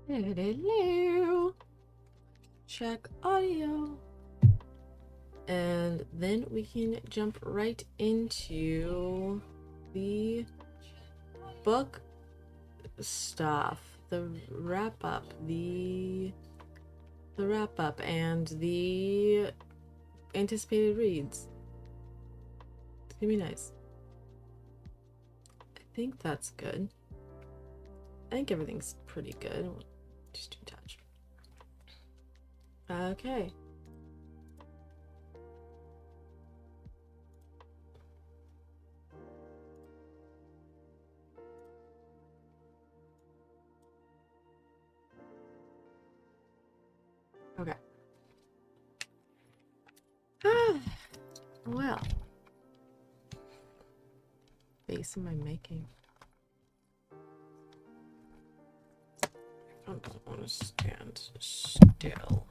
Hello. Check audio. And then we can jump right into the book stuff. The wrap up. The wrap up and the anticipated reads. It's gonna be nice. I think that's good. I think everything's pretty good. Just do touch. Okay. Okay. Well. Face am I making? I don't want to stand still.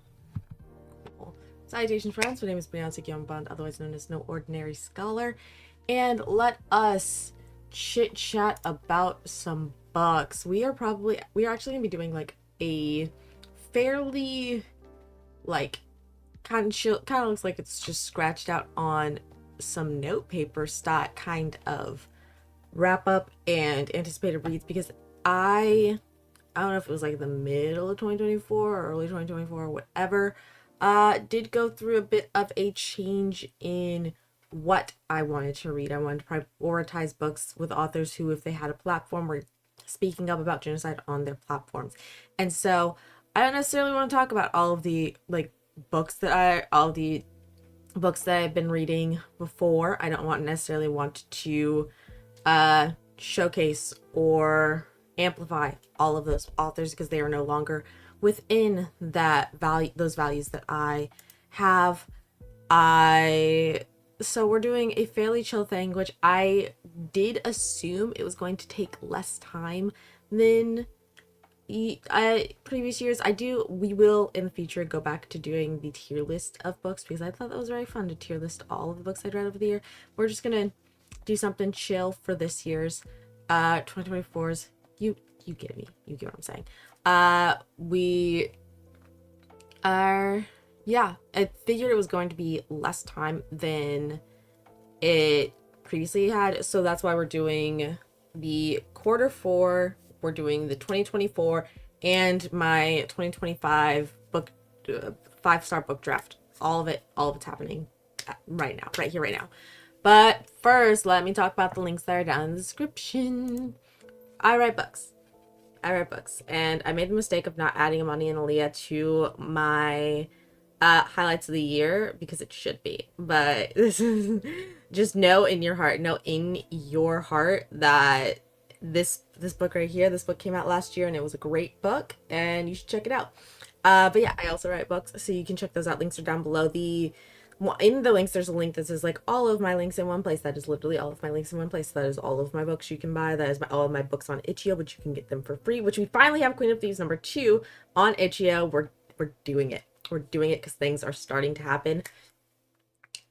Cool. Salutations, friends. My name is Itchio, otherwise known as No Ordinary Scholar. And let us chit-chat about some books. We are actually going to be doing like a fairly kind of looks like it's just scratched out on some note paper stat kind of wrap up and anticipated reads, because I don't know if it was like the middle of 2024 or early 2024 or whatever, did go through a bit of a change in what I wanted to read. I wanted to prioritize books with authors who, if they had a platform, were speaking up about genocide on their platforms. And so I don't necessarily want to talk about all of the books that I've been reading before. I don't necessarily want to showcase or amplify all of those authors because they are no longer within those values that I have. So we're doing a fairly chill thing, which I did assume it was going to take less time than previous years. We will in the future go back to doing the tier list of books because I thought that was very fun to tier list all of the books I'd read over the year. We're just gonna do something chill for this year's 2024's. You get me, you get what I'm saying. I figured it was going to be less time than it previously had, so that's why we're doing the quarter 4. We're doing the 2024 and my 2025 book 5-star book draft. All of it's happening right now, right here, right now. But first, let me talk about the links that are down in the description. I write books, and I made the mistake of not adding Imani and Aaliyah to my highlights of the year because it should be. But this is just know in your heart that this book right here, this book came out last year and it was a great book and you should check it out. But yeah, I also write books, so you can check those out. Links are down below. In the links, there's a link that says like all of my links in one place. That is literally all of my links in one place. That is all of my books you can buy. That is all of my books on Itchio, which you can get them for free, which we finally have Queen of Thieves #2 on Itchio. We're doing it. We're doing it because things are starting to happen.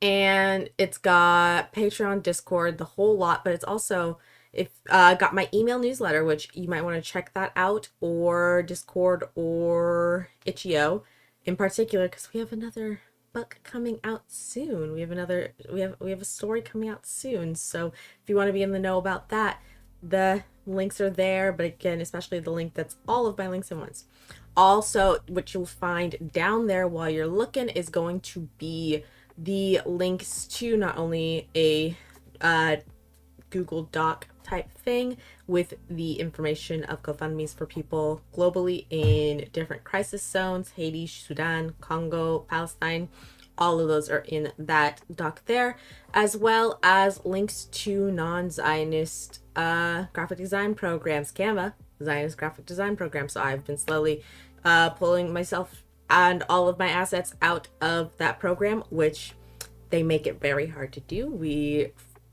And it's got Patreon, Discord, the whole lot, but it's also got my email newsletter, which you might want to check that out, or Discord or Itchio in particular, because we have another book coming out soon. We have a story coming out soon. So if you want to be in the know about that, the links are there. But again, especially the link that's all of my links in once. Also, what you'll find down there while you're looking is going to be the links to not only a Google Doc type thing with the information of GoFundMe's for people globally in different crisis zones: Haiti, Sudan, Congo, Palestine. All of those are in that doc there, as well as links to non-Zionist graphic design programs, Canva, Zionist graphic design program. So I've been slowly pulling myself and all of my assets out of that program, which they make it very hard to do.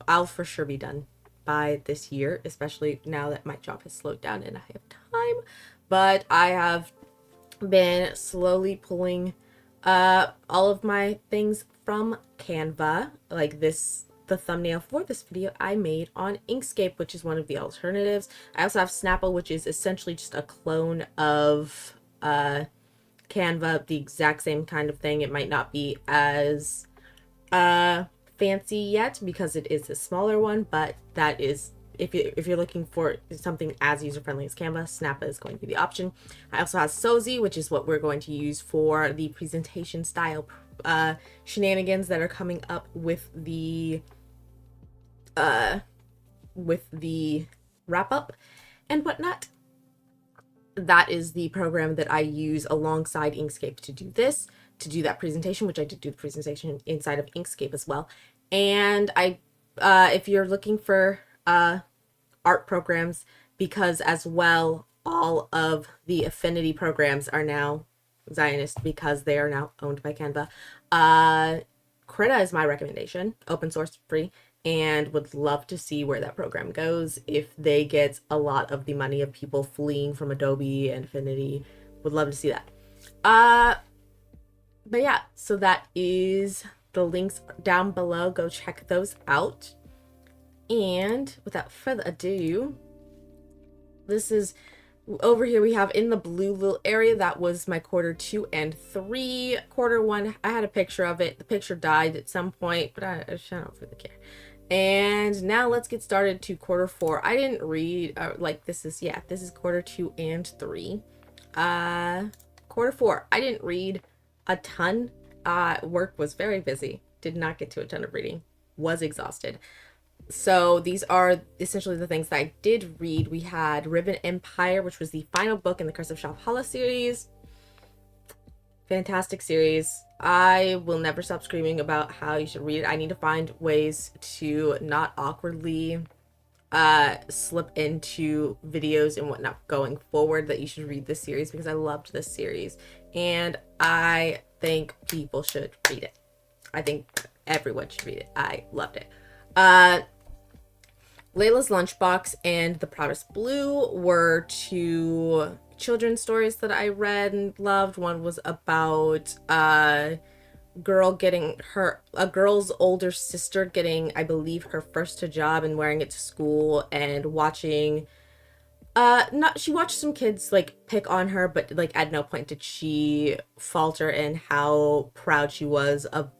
I'll for sure be done by this year, especially now that my job has slowed down and I have time. But I have been slowly pulling all of my things from Canva, like the the thumbnail for this video I made on Inkscape, which is one of the alternatives. I also have Snapple, which is essentially just a clone of Canva, the exact same kind of thing. It might not be as fancy yet because it is a smaller one, but that is, if you're looking for something as user-friendly as Canva, Snappa is going to be the option. I also have Sozi, which is what we're going to use for the presentation style shenanigans that are coming up with the wrap-up and whatnot. That is the program that I use alongside Inkscape to do this, to do that presentation, which I did do the presentation inside of Inkscape as well. And if you're looking for art programs, because as well, all of the affinity programs are now Zionist because they are now owned by Canva. Krita is my recommendation, open source, free, and would love to see where that program goes if they get a lot of the money of people fleeing from Adobe and Affinity. Would love to see that. But yeah, so that is the links down below. Go check those out. And without further ado, this is over here. We have in the blue little area, that was my quarter 2 and 3. Quarter 1, I had a picture of it. The picture died at some point, but I don't really care. And now let's get started to quarter 4. I didn't read, this is quarter 2 and 3. Quarter 4, I didn't read a ton. Work was very busy. Did not get to a ton of reading. Was exhausted. So these are essentially the things that I did read. We had Ribbon Empire, which was the final book in the Curse of Shophala series. Fantastic series. I will never stop screaming about how you should read it. I need to find ways to not awkwardly slip into videos and whatnot going forward that you should read this series, because I loved this series and I think people should read it. I think everyone should read it. I loved it. Layla's Lunchbox and The Proudest Blue were 2 children's stories that I read and loved. One was about a girl's older sister getting, I believe, her first hijab and wearing it to school, and watching she watched some kids like pick on her, but like at no point did she falter in how proud she was of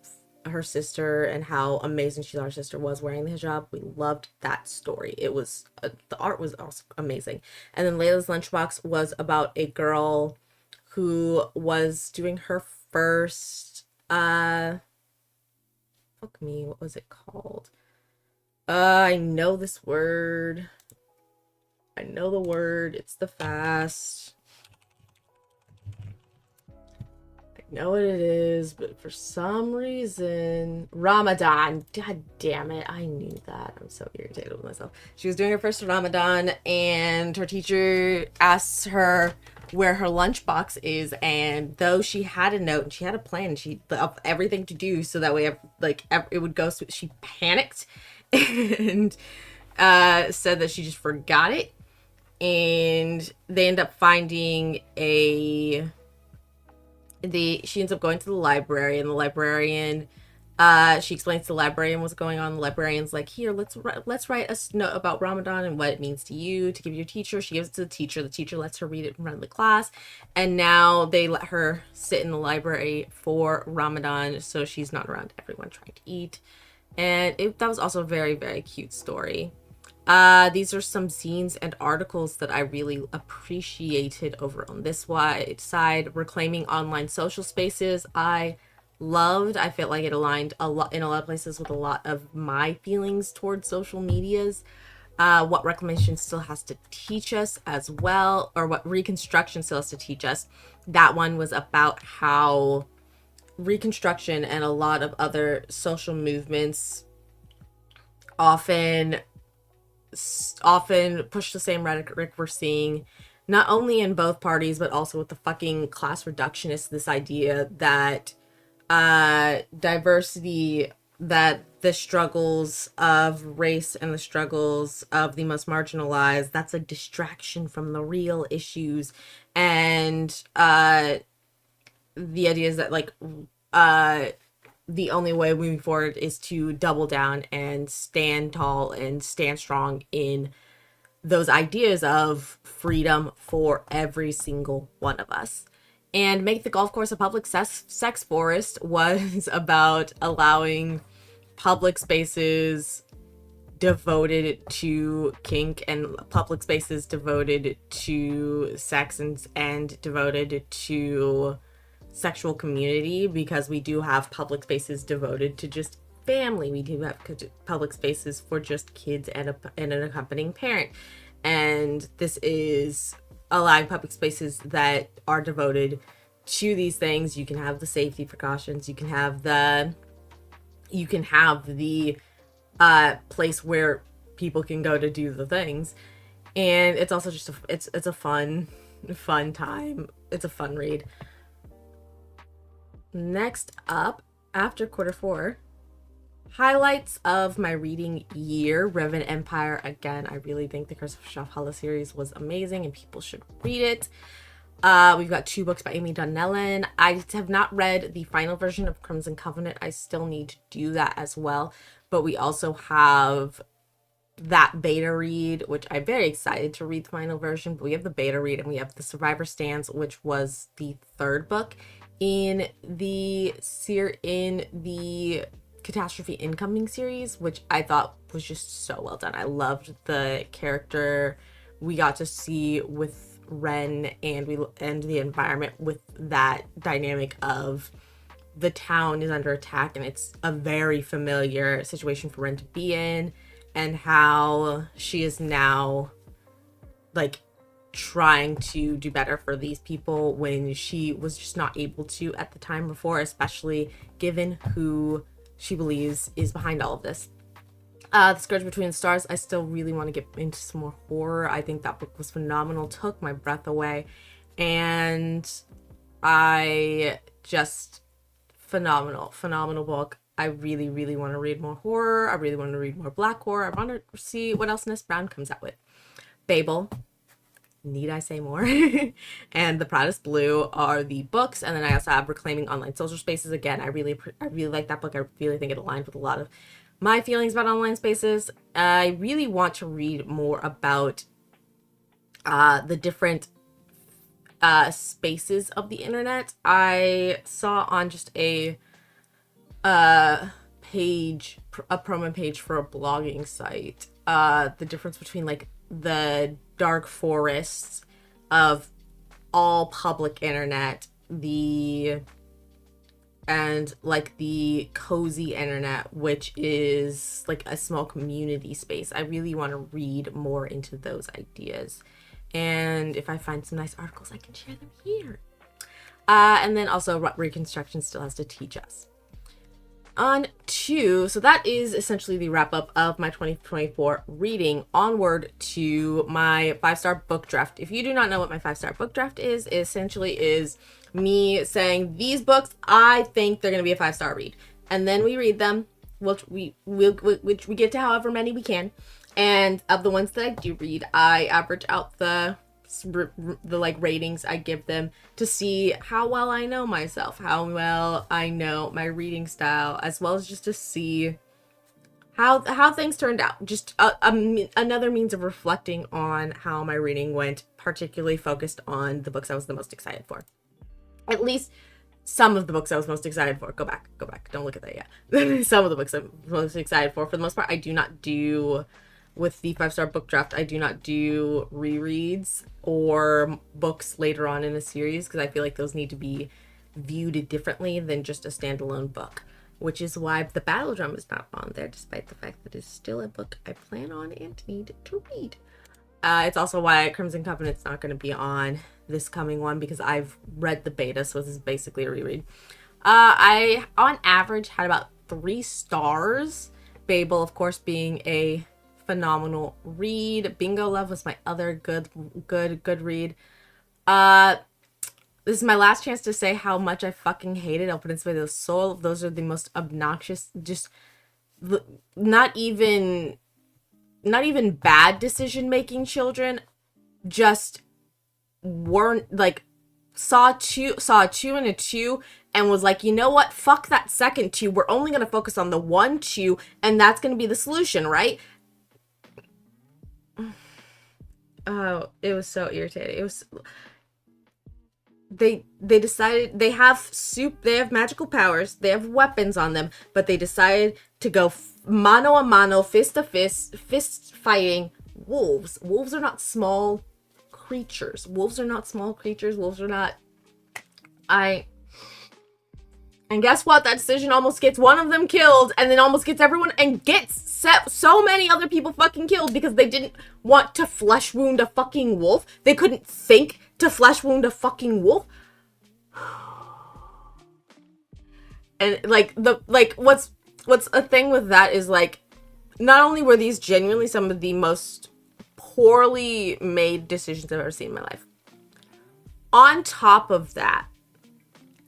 her sister and how amazing she thought her sister was wearing the hijab. We loved that story. It was the art was also amazing. And then Layla's Lunchbox was about a girl who was doing her first what was it called? I know this word. I know the word. It's the fast. Know what it is, but for some reason, Ramadan. God damn it, I knew that. I'm so irritated with myself. She was doing her first Ramadan, and her teacher asks her where her lunchbox is, and though she had a note and she had a plan, of everything to do so that way, like, it would go. So she panicked and said that she just forgot it, and they end up finding she ends up going to the library, and the librarian, she explains to the librarian what's going on. The librarian's like, here, let's write a note about Ramadan and what it means to you, to give your teacher. She gives it to the teacher. The teacher lets her read it in front of the class, and now they let her sit in the library for Ramadan so she's not around everyone trying to eat. And that was also a very, very cute story. These are some zines and articles that I really appreciated over on this side. Reclaiming Online Social Spaces, I loved. I felt like it aligned a lot in a lot of places with a lot of my feelings towards social medias. What reclamation still has to teach us as well, or what reconstruction still has to teach us. That one was about how reconstruction and a lot of other social movements often push the same rhetoric we're seeing, not only in both parties, but also with the fucking class reductionists. This idea that diversity, that the struggles of race and the struggles of the most marginalized, that's a distraction from the real issues. And the idea is that, like, the only way moving forward is to double down and stand tall and stand strong in those ideas of freedom for every single one of us. And Make the Golf Course a Public Sex Forest was about allowing public spaces devoted to kink and public spaces devoted to sex and devoted to sexual community, because we do have public spaces devoted to just family. We do have public spaces for just kids and an accompanying parent. And this is allowing public spaces that are devoted to these things. You can have the safety precautions. You can have the place where people can go to do the things. And it's also just it's a fun time. It's a fun read. Next up, after quarter four, highlights of my reading year. Riven Empire. Again, I really think the Curse of Shafhala series was amazing and people should read it. We've got 2 books by Amy Donnellan. I have not read the final version of Crimson Covenant. I still need to do that as well. But we also have that beta read, which I'm very excited to read the final version. But we have the beta read and we have the Survivor Stands, which was the 3rd book in the Catastrophe Incoming series, which I thought was just so well done. I loved the character we got to see with Ren, and the environment with that dynamic of the town is under attack and it's a very familiar situation for Ren to be in, and how she is now like trying to do better for these people when she was just not able to at the time before, especially given who she believes is behind all of this. The Scourge Between the Stars, I still really want to get into some more horror. I think that book was phenomenal, took my breath away, and I just phenomenal book. I really want to read more horror. I really want to read more black horror. I want to see what else Ness Brown comes out with. Babel, need I say more? And The Proudest Blue are the books, and then I also have Reclaiming Online Social Spaces. Again, I really like that book. I really think it aligned with a lot of my feelings about online spaces. I really want to read more about the different spaces of the internet. I saw on just a promo page for a blogging site, the difference between like the dark forests of all public internet, and like the cozy internet, which is like a small community space. I really want to read more into those ideas, and if I find some nice articles, I can share them here. And then also what Reconstruction still has to teach us. So that is essentially the wrap up of my 2024 reading. Onward to my 5-star book draft. If you do not know what my 5-star book draft is, it essentially is me saying these books, I think they're going to be a 5-star read. And then we read them, which we get to however many we can. And of the ones that I do read, I average out the like ratings I give them to see how well I know myself, how well I know my reading style, as well as just to see how things turned out. Just another means of reflecting on how my reading went, particularly focused on the books I was the most excited for. At least some of the books I was most excited for. Go back. Don't look at that yet. Some of the books I'm most excited for. For the most part, I do not do, with the 5-star book draft, I do not do rereads or books later on in a series, because I feel like those need to be viewed differently than just a standalone book, which is why The Battle Drum is not on there, despite the fact that it's still a book I plan on and need to read. It's also why Crimson Covenant's not going to be on this coming one, because I've read the beta, so this is basically a reread. I, on average, had about 3 stars. Babel, of course, being a phenomenal read. Bingo Love was my other good read. This is my last chance to say how much I fucking hated El Príncipe del Sol. Those are the most obnoxious, just not even bad decision making children, just weren't like saw a 2 and a 2 and was like, you know what, fuck that second 2, we're only going to focus on the 1 2, and that's going to be the solution, right? Oh, it was so irritating. It was, they decided they have magical powers, they have weapons on them, but they decided to go mano a mano, fist to fist fighting wolves. Wolves are not small creatures. Wolves are not small creatures. Wolves are not. And guess what? That decision almost gets one of them killed, and then almost gets everyone, and gets so many other people fucking killed because they didn't want to flesh wound a fucking wolf. They couldn't think to flesh wound a fucking wolf. And what's a thing with that is like, not only were these genuinely some of the most poorly made decisions I've ever seen in my life, on top of that,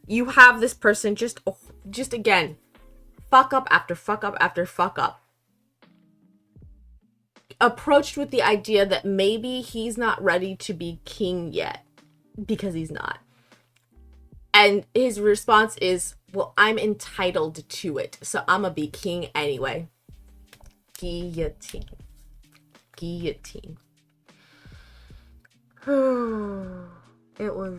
you have this person just again, fuck up after fuck up after fuck up, approached with the idea that maybe he's not ready to be king yet, because he's not. And his response is, well, I'm entitled to it, so I'm gonna be king anyway. Guillotine. Guillotine. It was...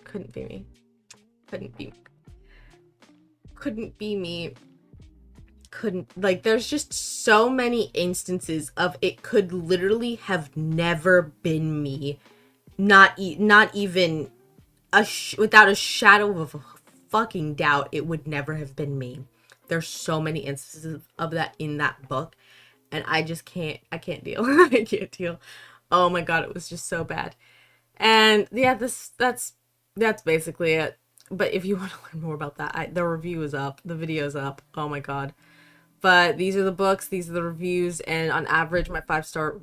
Couldn't be me. Couldn't be me. Like, there's just so many instances of it could literally have never been me. Not even without a shadow of a fucking doubt, it would never have been me. There's so many instances of that in that book, and I can't deal. I can't deal. Oh my god, it was just so bad. And yeah, that's basically it. But if you want to learn more about that, the review is up, the video is up. Oh my god. But these are the books, these are the reviews, and on average, my 5-star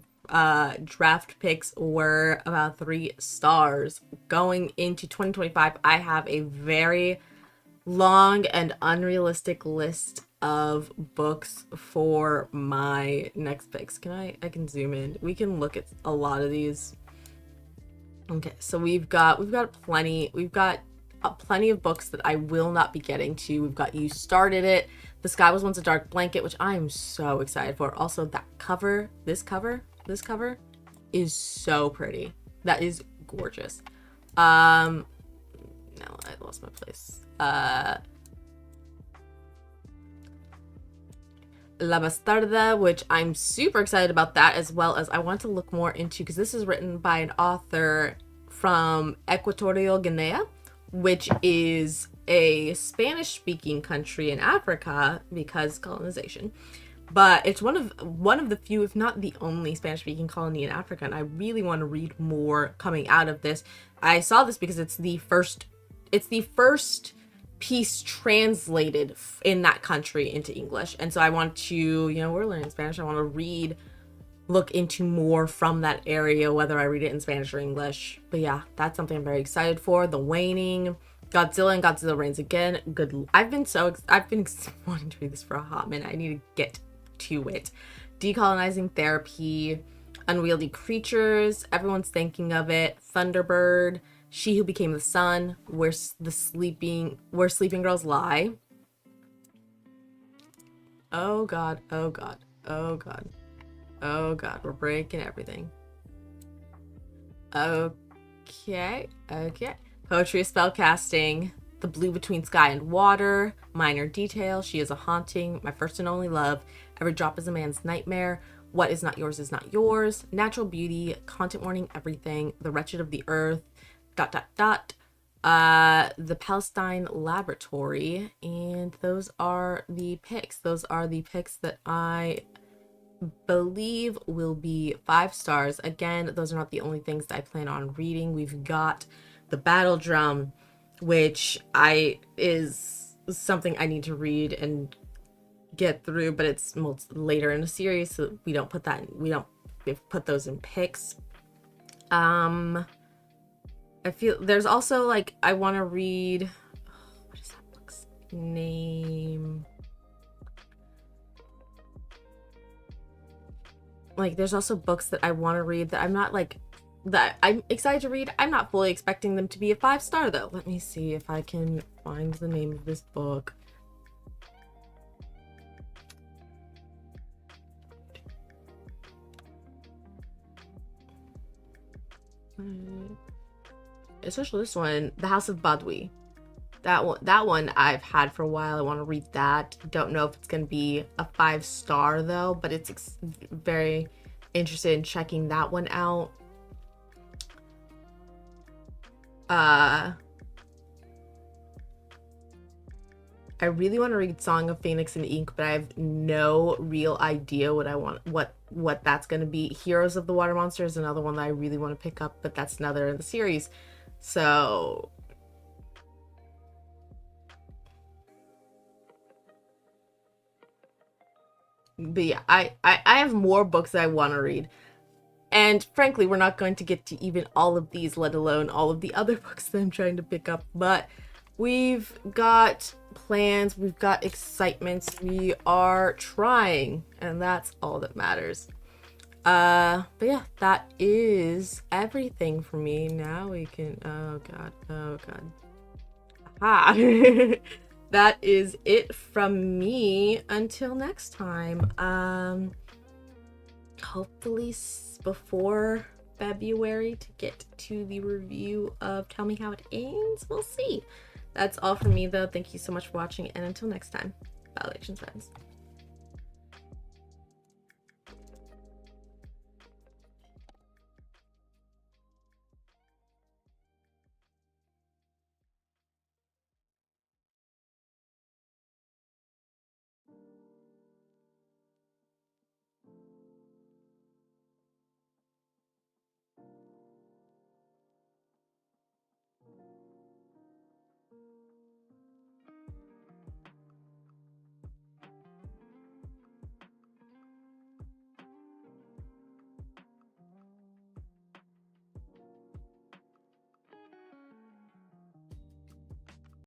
draft picks were about 3 stars. Going into 2025, I have a very long and unrealistic list of books for my next picks. I can zoom in. We can look at a lot of these. Okay, so we've got plenty of books that I will not be getting to. We've got You Started It, The Sky Was Once a Dark Blanket, which I'm so excited for. Also, that cover, this cover is so pretty. That is gorgeous. No, I lost my place. La Bastarda, which I'm super excited about that, as well as I want to look more into, because this is written by an author from Equatorial Guinea, which is a Spanish-speaking country in Africa because colonization. But it's one of the few, if not the only, Spanish-speaking colony in Africa, and I really want to read more coming out of this. I saw this because it's the first piece translated in that country into English, and so I want to, we're learning Spanish, I want to look into more from that area, whether I read it in Spanish or English. But yeah, that's something I'm very excited for. The Waning, Godzilla and Godzilla Reigns Again. Good. I've been wanting to read this for a hot minute. I need to get to it. Decolonizing Therapy, Unwieldy Creatures, everyone's thinking of it. Thunderbird, She Who Became the Sun, Where Sleeping Girls Lie. Oh god, oh god, oh god. Oh god, we're breaking everything. Okay. Poetry of Spellcasting, The Blue Between Sky and Water, Minor Detail, She Is a Haunting, My First and Only Love, Every Drop is a Man's Nightmare, What Is Not Yours Is Not Yours, Natural Beauty, Content Warning Everything, The Wretched of the Earth, ... The Palestine Laboratory. And those are the picks. Those are the picks that I believe will be 5 stars. Again, those are not the only things that I plan on reading. We've got The Battle Drum, which is something I need to read and get through, but it's later in the series, so we don't put those in picks. I feel there's also I want to read, what is that book's name? like there's also books that I want to read that I'm not like that I'm excited to read. I'm not fully expecting them to be a 5-star though. Let me see if I can find the name of this book. Especially this one, The House of Badwi. That one I've had for a while. I want to read that. Don't know if it's going to be a 5-star though, but it's very interested in checking that one out. I really want to read Song of Phoenix and Ink, but I have no real idea what that's going to be. Heroes of the Water Monster is another one that I really want to pick up, but that's another in the series. So but yeah, I have more books that I want to read. And frankly, we're not going to get to even all of these, let alone all of the other books that I'm trying to pick up. But we've got plans, we've got excitements, we are trying, and that's all that matters. But yeah, that is everything for me. Now we can, oh god. Aha. That is it from me. Until next time. Hopefully before February to get to the review of Tell Me How It Ends. We'll see. That's all from me though. Thank you so much for watching, and until next time, bye ladies and friends.